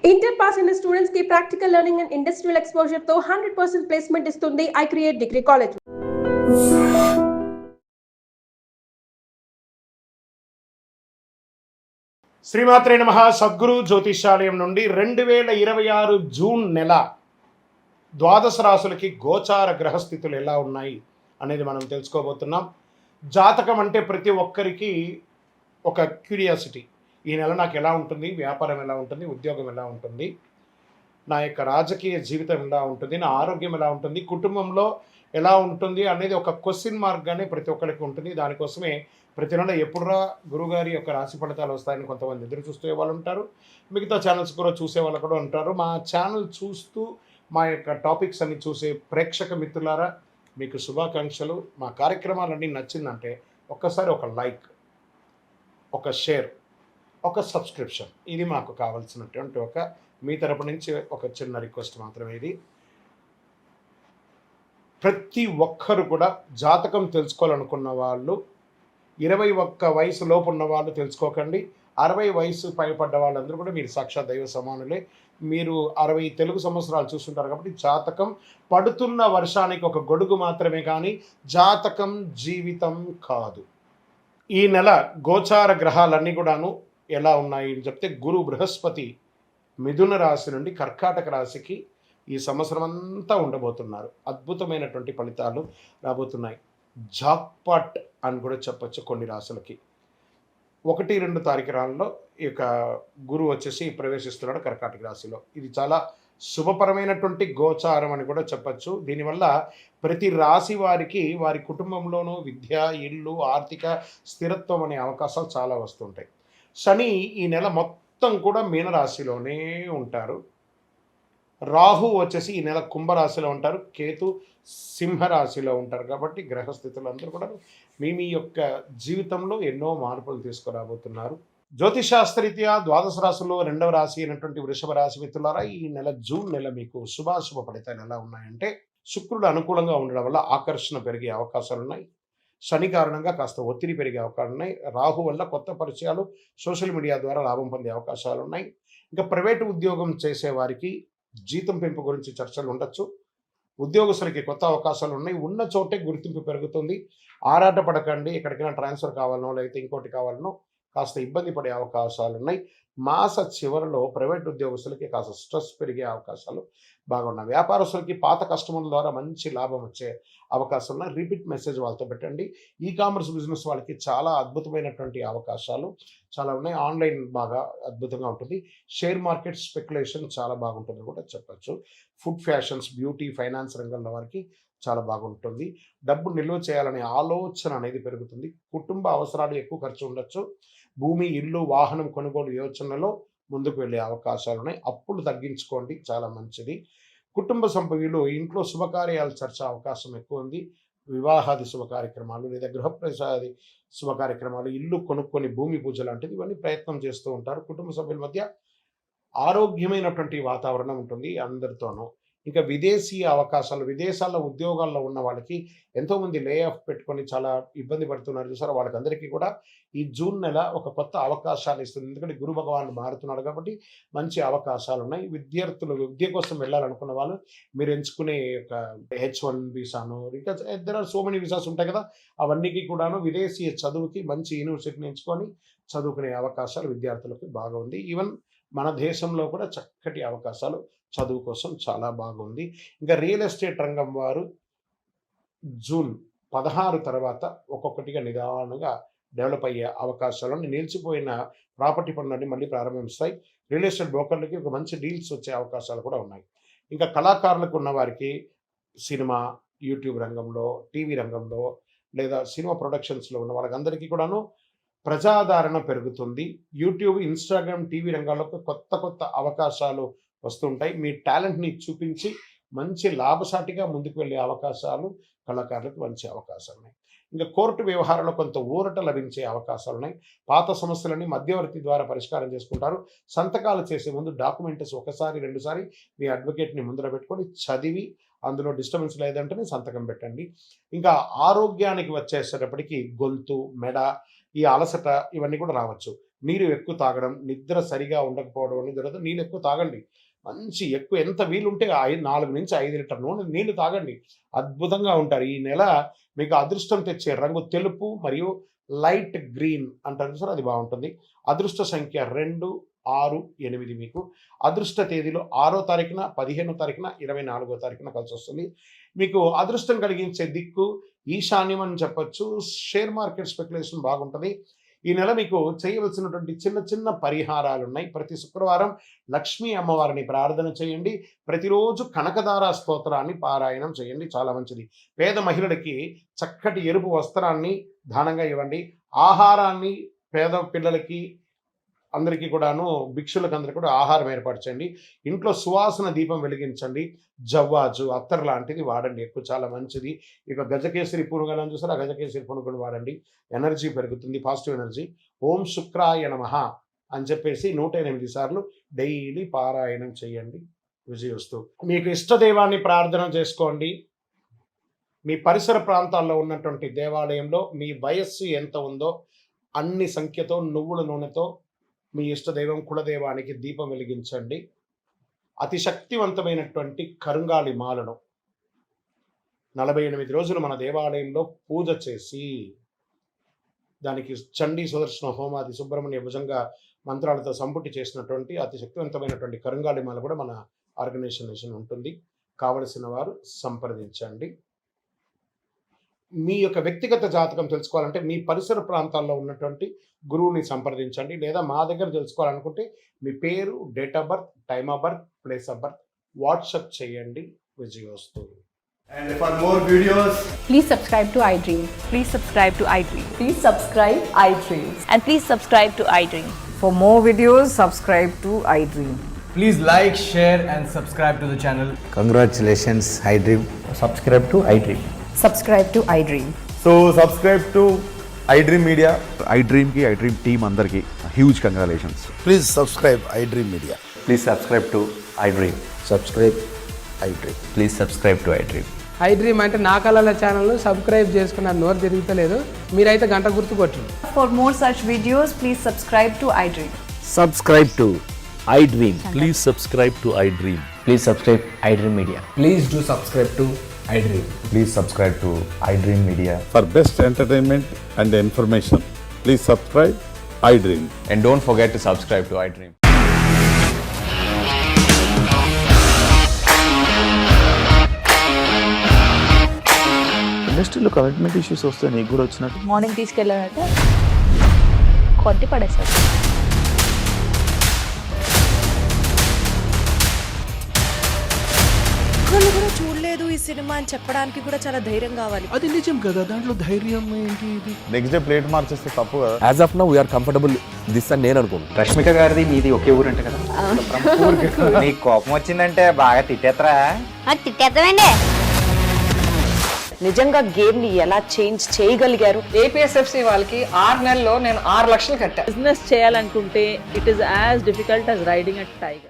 Inter pass అయిన students కి practical learning and industrial exposure తో 100% ప్లేస్మెంట్ ఇస్తుంది ఐ క్రియేట్ డిగ్రీ కాలేజ్. శ్రీమాత్రే నమః. సద్గురు జ్యోతిషాలయం నుండి 2026 జూన్ నెల ద్వాదశ రాశులకి గోచార గ్రహస్థితులు ఎలా ఉన్నాయి అనేది మనం తెలుసుకోబోతున్నాం. జాతకం అంటే ప్రతి ఒక్కరికి ఒక క్యూరియాసిటీ. ఈ నెల నాకు ఎలా ఉంటుంది, వ్యాపారం ఎలా ఉంటుంది, ఉద్యోగం ఎలా ఉంటుంది, నా యొక్క రాజకీయ జీవితం ఎలా ఉంటుంది, నా ఆరోగ్యం ఎలా ఉంటుంది, కుటుంబంలో ఎలా ఉంటుంది అనేది ఒక క్వశ్చన్ మార్క్గానే ప్రతి ఒక్కరికి ఉంటుంది. దానికోసమే ప్రతి నెల ఎప్పుడురా గురుగారి యొక్క రాశి ఫలితాలు వస్తాయని కొంతమంది ఎదురు చూసే వాళ్ళు ఉంటారు. మిగతా ఛానల్స్ కూడా చూసే వాళ్ళు కూడా ఉంటారు. మా ఛానల్ చూస్తూ మా యొక్క టాపిక్స్ అన్ని చూసే ప్రేక్షక మిత్రులారా, మీకు శుభాకాంక్షలు. మా కార్యక్రమాలన్నీ నచ్చిందంటే ఒక్కసారి ఒక లైక్, ఒక షేర్, ఒక సబ్స్క్రిప్షన్, ఇది మాకు కావాల్సినటువంటి ఒక మీ తరపు నుంచి ఒక చిన్న రిక్వెస్ట్ మాత్రమే. ఇది ప్రతి ఒక్కరు కూడా జాతకం తెలుసుకోవాలనుకున్న వాళ్ళు 21 వయసు లోపు ఉన్న వాళ్ళు తెలుసుకోకండి. 60 వయసు పైపడ్డ వాళ్ళందరూ కూడా మీరు సాక్షాత్ దైవ సమానులే. మీరు 60 తెలుగు సంవత్సరాలు చూస్తుంటారు కాబట్టి జాతకం పడుతున్న వర్షానికి ఒక గొడుగు మాత్రమే, కానీ జాతకం జీవితం కాదు. ఈ నెల గోచార గ్రహాలన్నీ కూడాను ఎలా ఉన్నాయి అని చెప్తే, గురు బృహస్పతి మిథున రాశి నుండి కర్కాటక రాశికి ఈ సంవత్సరం అంతా ఉండబోతున్నారు. అద్భుతమైనటువంటి ఫలితాలు రాబోతున్నాయి. జాక్పాట్ అని కూడా చెప్పచ్చు కొన్ని రాశులకి. 1-2 తారీఖులలో ఈ యొక్క గురువు వచ్చేసి ప్రవేశిస్తున్నాడు కర్కాటక రాశిలో. ఇది చాలా శుభపరమైనటువంటి గోచారం అని కూడా చెప్పచ్చు. దీనివల్ల ప్రతి రాశి వారికి వారి కుటుంబంలోనూ విద్య, ఇల్లు, ఆర్థిక స్థిరత్వం అనే అవకాశాలు చాలా వస్తుంటాయి. శని ఈ నెల మొత్తం కూడా మీనరాశిలోనే ఉంటారు. రాహు వచ్చేసి ఈ నెల కుంభరాశిలో ఉంటారు. కేతు సింహరాశిలో ఉంటారు. కాబట్టి గ్రహస్థితులు అందరూ కూడా మీ యొక్క జీవితంలో ఎన్నో మార్పులు తీసుకురాబోతున్నారు. జ్యోతిషాస్త్రరీత్యా ద్వాదశ రాశుల్లో 2వ రాశి అయినటువంటి వృషభ రాశి మిత్రులారా, ఈ నెల జూన్ నెల మీకు శుభాశుభ ఫలితాలు ఎలా ఉన్నాయంటే, శుక్రుడు అనుకూలంగా ఉండడం వల్ల ఆకర్షణ పెరిగే అవకాశాలు ఉన్నాయి. శని కారణంగా కాస్త ఒత్తిడి పెరిగే అవకాశాలు ఉన్నాయి. రాహు వల్ల కొత్త పరిచయాలు, సోషల్ మీడియా ద్వారా లాభం పొందే అవకాశాలు ఉన్నాయి. ఇంకా ప్రైవేటు ఉద్యోగం చేసే వారికి జీతం పెంపు గురించి చర్చలు ఉండొచ్చు. ఉద్యోగస్తులకి కొత్త అవకాశాలు ఉన్నాయి. ఉన్న చోటే గుర్తింపు పెరుగుతుంది. ఆరాట పడకండి. ఎక్కడికైనా ట్రాన్స్ఫర్ కావాలనో లేకపోతే ఇంకోటి కావాలనో కాస్త ఇబ్బంది పడే అవకాశాలు ఉన్నాయి. మాస చివరిలో ప్రైవేట్ ఉద్యోగస్తులకి కాస్త స్ట్రెస్ పెరిగే అవకాశాలు బాగున్నాయి. వ్యాపారస్తులకి పాత కస్టమర్ల ద్వారా మంచి లాభం వచ్చే అవకాశం ఉన్నాయి. రిపీట్ మెసేజ్ వాళ్ళతో పెట్టండి. ఈ కామర్స్ బిజినెస్ వాళ్ళకి చాలా అద్భుతమైనటువంటి అవకాశాలు చాలా ఉన్నాయి. ఆన్లైన్ బాగా అద్భుతంగా ఉంటుంది. షేర్ మార్కెట్ స్పెక్యులేషన్ చాలా బాగుంటుందని కూడా చెప్పచ్చు. ఫుడ్, ఫ్యాషన్స్, బ్యూటీ, ఫైనాన్స్ రంగంలో వారికి చాలా బాగుంటుంది. డబ్బు నిల్వ చేయాలనే ఆలోచన అనేది పెరుగుతుంది. కుటుంబ అవసరాలు ఎక్కువ ఖర్చు ఉండొచ్చు. భూమి, ఇల్లు, వాహనం కొనుగోలు యోచనలో ముందుకు వెళ్ళే అవకాశాలు ఉన్నాయి. అప్పులు తగ్గించుకోండి, చాలా మంచిది. కుటుంబ సభ్యులు ఇంట్లో శుభకార్యాలు చర్చ అవకాశం ఎక్కువ ఉంది. వివాహాది శుభ కార్యక్రమాలు లేదా గృహప్రవేశాది శుభ కార్యక్రమాలు, ఇల్లు కొనుక్కొని భూమి పూజ లాంటిది ఇవన్నీ ప్రయత్నం చేస్తూ ఉంటారు. కుటుంబ సభ్యుల మధ్య ఆరోగ్యమైనటువంటి వాతావరణం ఉంటుంది అందరితోనూ. ఇంకా విదేశీ అవకాశాలు, విదేశాల్లో ఉద్యోగాల్లో ఉన్న వాళ్ళకి ఎంతోమంది లే ఆఫ్ పెట్టుకొని చాలా ఇబ్బంది పడుతున్నారు చూసారా, వాళ్ళకందరికీ కూడా ఈ జూన్ నెల ఒక కొత్త అవకాశాలు ఇస్తుంది. ఎందుకంటే గురు భగవానుడు మారుతున్నాడు కాబట్టి మంచి అవకాశాలు ఉన్నాయి. విద్యార్థులు విద్య కోసం వెళ్ళాలనుకున్న వాళ్ళు మీరు ఎంచుకునే ఒక H1 వీసాను, ఇంకా there are so many visas ఉంటాయి కదా, అవన్నీకి కూడాను విదేశీ చదువుకి మంచి యూనివర్సిటీని ఎంచుకొని చదువుకునే అవకాశాలు విద్యార్థులకు బాగా ఉంది. ఈవెన్ మన దేశంలో కూడా చక్కటి అవకాశాలు చదువు కోసం చాలా బాగుంది. ఇంకా రియల్ ఎస్టేట్ రంగం వారు జూన్ 16 తర్వాత ఒక్కొక్కటిగా నిదానంగా డెవలప్ అయ్యే అవకాశాలను, నిలిచిపోయిన ప్రాపర్టీ పనులన్నీ మళ్ళీ ప్రారంభిస్తాయి. రియల్ ఎస్టేట్ బ్రోకర్లకి ఒక మంచి డీల్స్ వచ్చే అవకాశాలు కూడా ఉన్నాయి. ఇంకా కళాకారులకు ఉన్న వారికి సినిమా, యూట్యూబ్ రంగంలో, టీవీ రంగంలో లేదా సినిమా ప్రొడక్షన్స్లో ఉన్న వాళ్ళకందరికీ కూడాను ప్రజాదరణ పెరుగుతుంది. యూట్యూబ్, ఇన్స్టాగ్రామ్, టీవీ రంగాల్లో కొత్త అవకాశాలు వస్తుంటాయి. మీ టాలెంట్ని చూపించి మంచి లాభసాటిగా ముందుకు వెళ్ళే అవకాశాలు కళాకారులకు మంచి అవకాశాలు ఉన్నాయి. ఇంకా కోర్టు వ్యవహారాల్లో కొంత ఊరట లభించే అవకాశాలు ఉన్నాయి. పాత సమస్యలని మధ్యవర్తి ద్వారా పరిష్కారం చేసుకుంటారు. సంతకాలు చేసే ముందు డాక్యుమెంట్స్ 1-2 మీ అడ్వకేట్ని ముందర పెట్టుకొని చదివి అందులో డిస్టర్బెన్స్ లేదంటేనే సంతకం పెట్టండి. ఇంకా ఆరోగ్యానికి వచ్చేసేటప్పటికి గొంతు, మెడ, ఈ అలసట ఇవన్నీ కూడా రావచ్చు. నీరు ఎక్కువ తాగడం, నిద్ర సరిగా ఉండకపోవడం అనేది జరుగుతుంది. నీళ్ళు ఎక్కువ తాగండి. మంచి ఎక్కువ ఎంత వీలుంటే 4 నుంచి 5 లీటర్ నీళ్లు తాగండి. అద్భుతంగా ఉంటారు. ఈ నెల మీకు అదృష్టం తెచ్చే రంగు తెలుపు మరియు లైట్ గ్రీన్ అంటారు సార్, అది బాగుంటుంది. అదృష్ట సంఖ్య 2, 6, 8 మీకు. అదృష్ట తేదీలో 6వ తారీఖున, 15వ తారీఖున, 24వ తారీఖున కలిసి వస్తుంది. మీకు అదృష్టం కలిగించే దిక్కు ఈశాన్యం అని చెప్పొచ్చు. షేర్ మార్కెట్ స్పెక్యులేషన్ బాగుంటుంది. ఈ నెల మీకు చేయవలసినటువంటి చిన్న చిన్న పరిహారాలు ఉన్నాయి. ప్రతి శుక్రవారం లక్ష్మీ అమ్మవారిని ప్రార్థన చేయండి. ప్రతిరోజు కనకదార స్తోత్రాన్ని పారాయణం చేయండి, చాలా మంచిది. పేద మహిళలకి చక్కటి ఎరుపు వస్త్రాన్ని దానంగా ఇవ్వండి. ఆహారాన్ని పేద పిల్లలకి అందరికీ కూడాను, భిక్షులకు అందరికీ కూడా ఆహారం ఏర్పాటు చేయండి. ఇంట్లో సువాసన దీపం వెలిగించండి. జవ్వాజు, అత్తర్ లాంటిది వాడండి, ఎక్కువ చాలా మంచిది. ఇక గజకేసరి పునుగలను చూసారు, ఆ గజకేసరి పునుగులు వాడండి. ఎనర్జీ పెరుగుతుంది, పాజిటివ్ ఎనర్జీ. ఓం శుక్రాయ నమః అని చెప్పేసి 108 సార్లు డైలీ పారాయణం చేయండి. విజయోస్తు. మీకు ఇష్టదైవాన్ని ప్రార్థన చేసుకోండి. మీ పరిసర ప్రాంతాల్లో ఉన్నటువంటి దేవాలయంలో మీ వయస్సు ఎంత ఉందో అన్ని సంఖ్యతో నువ్వుల నూనెతో మీ ఇష్టదైవం కులదైవానికి దీపం వెలిగించండి. అతి శక్తివంతమైనటువంటి కరుంగాలి మాలను 48 రోజులు మన దేవాలయంలో పూజ చేసి దానికి చండీ సుదర్శన హోమాది సుబ్రహ్మణ్య భుజంగా మంత్రాలతో సంపుటి చేసినటువంటి అతి శక్తివంతమైనటువంటి కరుంగాలి మాల కూడా మన ఆర్గనైజేషన్ ఉంటుంది. కావలసిన వారు సంప్రదించండి. మీ యొక్క వ్యక్తిగత జాతకం తెలుసుకోవాలంటే మీ పరిసర ప్రాంతాల్లో ఉన్నటువంటి గురువుని సంప్రదించండి. లేదా మా దగ్గర తెలుసుకోవాలనుకుంటే మీ పేరు, date of birth, time of birth, place of birth WhatsApp చేయండి. విజయోస్తు. And for more videos, Please subscribe to iDream. Please subscribe to iDream. Please subscribe iDream. And please subscribe to iDream. For more videos, subscribe to iDream. please like, share and subscribe to the channel. Congratulations, iDream. Subscribe to iDream. Subscribe to iDream. So subscribe to iDream Media. iDream की iDream team अंदर की huge congratulations. Please subscribe iDream Media. Please subscribe to iDream. Subscribe iDream. Please subscribe to iDream. iDream అంటే నా కళల channel subscribe చేసుకున్న నోరు తిరుగుతలేదు, మీరైతే గంట గుర్తు కొట్టండి. For more such videos, please subscribe to iDream. Subscribe to iDream. Please subscribe to iDream. Please subscribe iDream Media. Please do subscribe to iDream. Please subscribe to iDream Media. For best entertainment and information, please subscribe iDream. And don't forget to subscribe to iDream. ఇండస్ట్రీలో commitment issues వస్తే నీకు కూడా వచ్చినట్టు morning తీసుకెళ్ళారంటే కొట్టి పడేస్తారు. ఒక్కళ్ళు కూడా చూడలేదు ఈ సినిమా అని చెప్పడానికి కూడా చాలా ధైర్యం కావాలి. అది నిజం కదా, దాంట్లో ధైర్యం ఏంటి? ఇది నెక్స్ట్ డే ప్లేట్ మార్చేస్తే తప్పు కదా. As of now we're comfortable this అని నేను అనుకుంటున్నాను. రష్మిక గారిది మీది ఒకే ఊరు అంటే కదా. నీకు కోపం వచ్చిందంటే బాగా తిట్టేత్తరా? తిట్టేద్దామండి. నిజంగా గేమ్ ని ఎలా చేంజ్ చేయగలిగారు? ఏపీఎస్ఎఫ్సి వాళ్ళకి 6 నెలల్లో నేను 6 లక్షలు కట్టా. బిజినెస్ చేయాలనుకుంటే it is as difficult as riding a tiger.